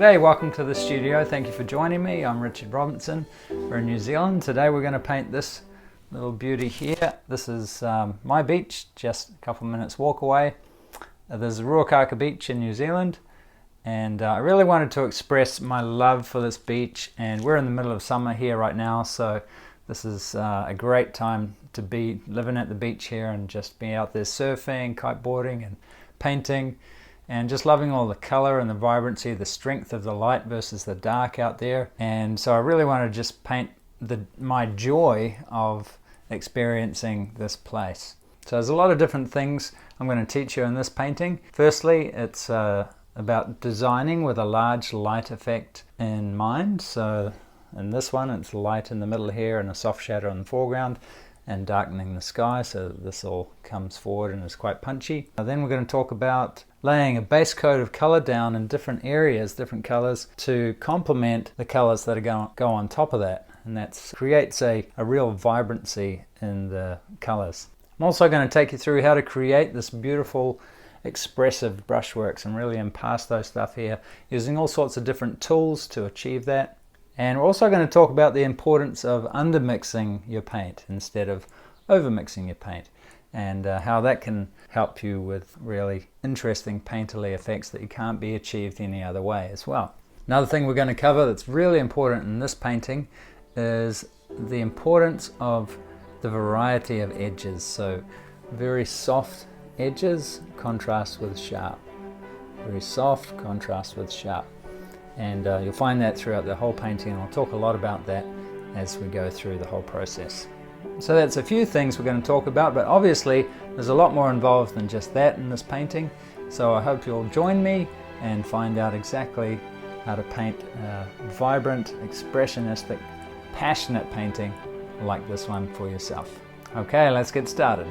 G'day, welcome to the studio. Thank you for joining me. I'm Richard Robinson. We're in New Zealand. Today we're going to paint this little beauty here. This is my beach, just a couple minutes walk away. There's Ruakaka Beach in New Zealand, and I really wanted to express my love for this beach, and we're in the middle of summer here right now, so this is a great time to be living at the beach here and just be out there surfing, kiteboarding and painting, and just loving all the color and the vibrancy, the strength of the light versus the dark out there. And so I really want to just paint my joy of experiencing this place. So there's a lot of different things I'm going to teach you in this painting. Firstly, it's about designing with a large light effect in mind. So in this one, it's light in the middle here and a soft shadow in the foreground, and darkening the sky, so this all comes forward and is quite punchy. Then we're going to talk about laying a base coat of color down in different areas, different colors, to complement the colors that are going to go on top of that, and that creates a real vibrancy in the colors. I'm also going to take you through how to create this beautiful expressive brushworks and really impasse those stuff here, using all sorts of different tools to achieve that. And we're also going to talk about the importance of undermixing your paint instead of overmixing your paint, and how that can help you with really interesting painterly effects that you can't be achieved any other way as well. Another thing we're going to cover that's really important in this painting is the importance of the variety of edges. So very soft edges contrast with sharp. Very soft contrast with sharp. And you'll find that throughout the whole painting, and I'll talk a lot about that as we go through the whole process. So that's a few things we're going to talk about, but obviously there's a lot more involved than just that in this painting. So I hope you'll join me and find out exactly how to paint a vibrant, expressionistic, passionate painting like this one for yourself. Okay, let's get started.